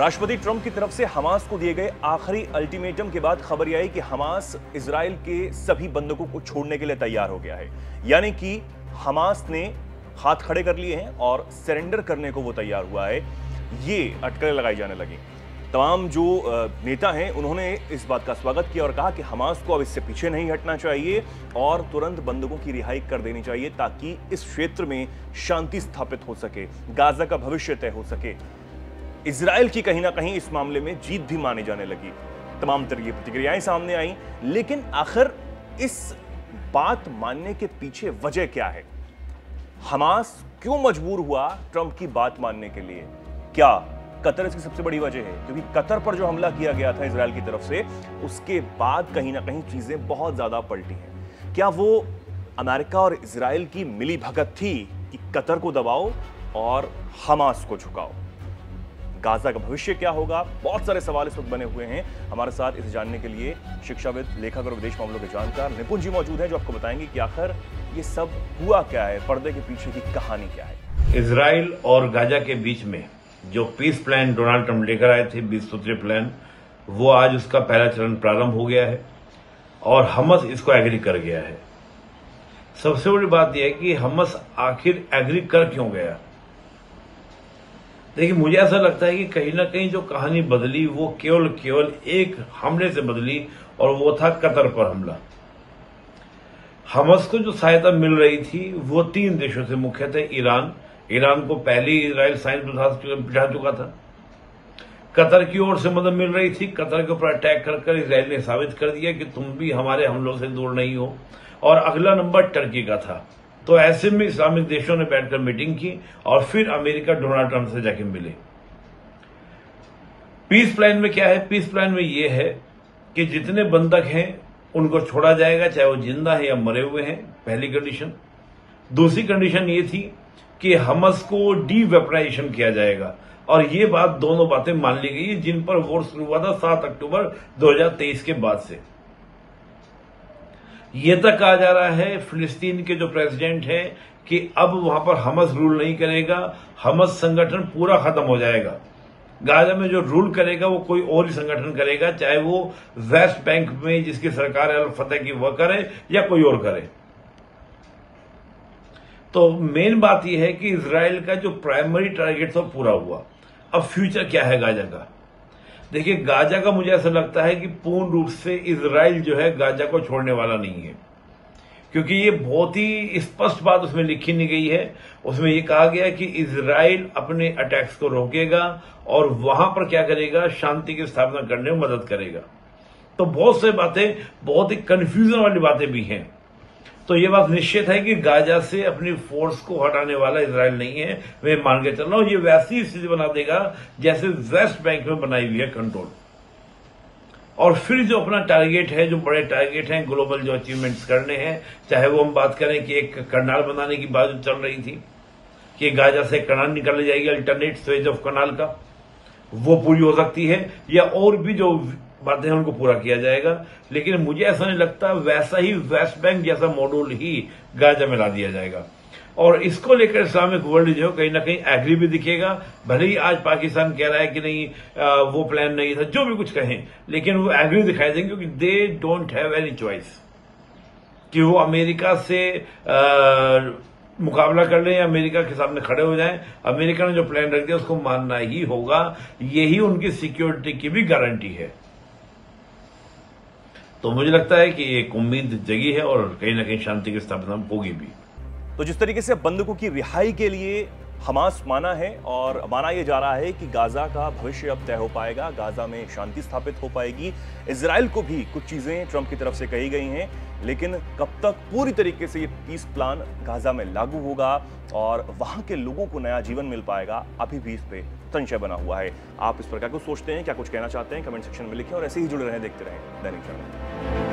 राष्ट्रपति ट्रंप की तरफ से हमास को दिए गए आखिरी अल्टीमेटम के बाद खबर आई कि हमास इजराइल के सभी बंधकों को छोड़ने के लिए तैयार हो गया है। यानी कि हमास ने हाथ खड़े कर लिए हैं और सरेंडर करने को वो तैयार हुआ है। ये अटकलें लगाई जाने लगी। तमाम जो नेता हैं उन्होंने इस बात का स्वागत किया और कहा कि हमास को अब इससे पीछे नहीं हटना चाहिए और तुरंत बंधकों की रिहाई कर देनी चाहिए ताकि इस क्षेत्र में शांति स्थापित हो सके, गाजा का भविष्य तय हो सके। इजराइल की कहीं ना कहीं इस मामले में जीत भी मानी जाने लगी। तमाम तरह की प्रतिक्रियाएं सामने आई, लेकिन आखिर इस बात मानने के पीछे वजह क्या है? हमास क्यों मजबूर हुआ ट्रंप की बात मानने के लिए? क्या कतर इसकी सबसे बड़ी वजह है? क्योंकि कतर पर जो हमला किया गया था इजराइल की तरफ से, उसके बाद कहीं ना कहीं चीजें बहुत ज्यादा पलटी हैं। क्या वो अमेरिका और इजराइल की मिली भगत थी कि कतर को दबाओ और हमास को झुकाओ? गाजा का भविष्य क्या होगा? बहुत सारे सवाल इस वक्त बने हुए हैं। हमारे साथ इसे जानने के लिए शिक्षाविद, लेखक और विदेश मामलों के जानकार निपुण जी मौजूद हैं, जो आपको बताएंगे कि आखिर ये सब हुआ क्या है, पर्दे के पीछे की कहानी क्या है। इजराइल और गाजा के बीच में जो पीस प्लान डोनाल्ड ट्रंप लेकर आए थे, 20 सूत्रीय प्लान, वो आज उसका पहला चरण प्रारंभ हो गया है और हमास इसको एग्री कर गया है। सबसे बड़ी बात यह है कि हमास आखिर एग्री कर क्यों गया? देखिए, मुझे ऐसा लगता है कि कहीं ना कहीं जो कहानी बदली वो केवल एक हमले से बदली और वो था कतर पर हमला। हमास को जो सहायता मिल रही थी वो 3 देशों से, मुख्यतः ईरान को पहले इजराइल साइंस बिठा चुका था। कतर की ओर से मदद मिल रही थी। कतर के ऊपर अटैक कर इजराइल ने साबित कर दिया कि तुम भी हमारे हमलों से दूर नहीं हो। और अगला नंबर टर्की का था। तो ऐसे में इस्लामिक देशों ने बैठकर मीटिंग की और फिर अमेरिका डोनाल्ड ट्रंप से जाके मिले। पीस प्लान में क्या है? पीस प्लान में यह है कि जितने बंधक हैं उनको छोड़ा जाएगा, चाहे वो जिंदा है या मरे हुए हैं, पहली कंडीशन। दूसरी कंडीशन ये थी कि हमास को डीवेपनाइजेशन किया जाएगा और ये बात, दोनों बातें मान ली गई है जिन पर वोट शुरू हुआ था 7 अक्टूबर 2023 के बाद से। ये तक कहा जा रहा है फिलिस्तीन के जो प्रेसिडेंट हैं कि अब वहां पर हमास रूल नहीं करेगा, हमास संगठन पूरा खत्म हो जाएगा। गाजा में जो रूल करेगा वो कोई और ही संगठन करेगा, चाहे वो वेस्ट बैंक में जिसकी सरकार अल फतह की वह करे या कोई और करे। तो मेन बात यह है कि इजराइल का जो प्राइमरी टारगेट था पूरा हुआ। अब फ्यूचर क्या है गाजा का? देखिए, गाजा का मुझे ऐसा लगता है कि पूर्ण रूप से इजराइल जो है गाजा को छोड़ने वाला नहीं है, क्योंकि ये बहुत ही स्पष्ट बात उसमें लिखी नहीं गई है। उसमें ये कहा गया है कि इजराइल अपने अटैक्स को रोकेगा और वहां पर क्या करेगा, शांति की स्थापना करने में मदद करेगा। तो बहुत से बातें, बहुत ही कंफ्यूजन वाली बातें भी हैं। तो ये बात निश्चित है कि गाजा से अपनी फोर्स को हटाने वाला इजराइल नहीं है। मैं मान के चल रहा हूं ये वैसी स्थिति बना देगा जैसे वेस्ट बैंक में बनाई हुई है कंट्रोल। और फिर जो अपना टारगेट है, जो बड़े टारगेट हैं, ग्लोबल जो अचीवमेंट्स करने हैं, चाहे वो हम बात करें कि एक कनाल बनाने की बात चल रही थी कि गाजा से कनाल निकाली जाएगी, अल्टरनेट स्वेज ऑफ कनाल का, वो पूरी हो सकती है, या और भी जो बातें हैं उनको पूरा किया जाएगा। लेकिन मुझे ऐसा नहीं लगता, वैसा ही वेस्ट बैंक जैसा मॉड्यूल ही गाजा में ला दिया जाएगा। और इसको लेकर इस्लामिक वर्ल्ड जो कहीं ना कहीं एग्री भी दिखेगा। भले ही आज पाकिस्तान कह रहा है कि नहीं वो प्लान नहीं था, जो भी कुछ कहें, लेकिन वो एग्री दिखाई देंगे क्योंकि they don't have any choice कि वो अमेरिका से मुकाबला कर लें या अमेरिका के सामने खड़े हो जाएं। अमेरिका ने जो प्लान रख दिया उसको मानना ही होगा। यही उनकी सिक्योरिटी की भी गारंटी है। तो मुझे लगता है कि एक उम्मीद जगी है और कहीं ना कहीं शांति की स्थापना होगी भी। तो जिस तरीके से बंधकों की रिहाई के लिए हमास माना है और माना यह जा रहा है कि गाजा का भविष्य अब तय हो पाएगा, गाजा में शांति स्थापित हो पाएगी। इजराइल को भी कुछ चीजें ट्रंप की तरफ से कही गई हैं, लेकिन कब तक पूरी तरीके से ये पीस प्लान गाजा में लागू होगा और वहां के लोगों को नया जीवन मिल पाएगा, अभी भी इस पे संशय बना हुआ है। आप इस पर क्या कुछ सोचते हैं, क्या कुछ कहना चाहते हैं? कमेंट सेक्शन में लिखें और ऐसे ही जुड़े रहें, देखते रहें दैनिक जागरण।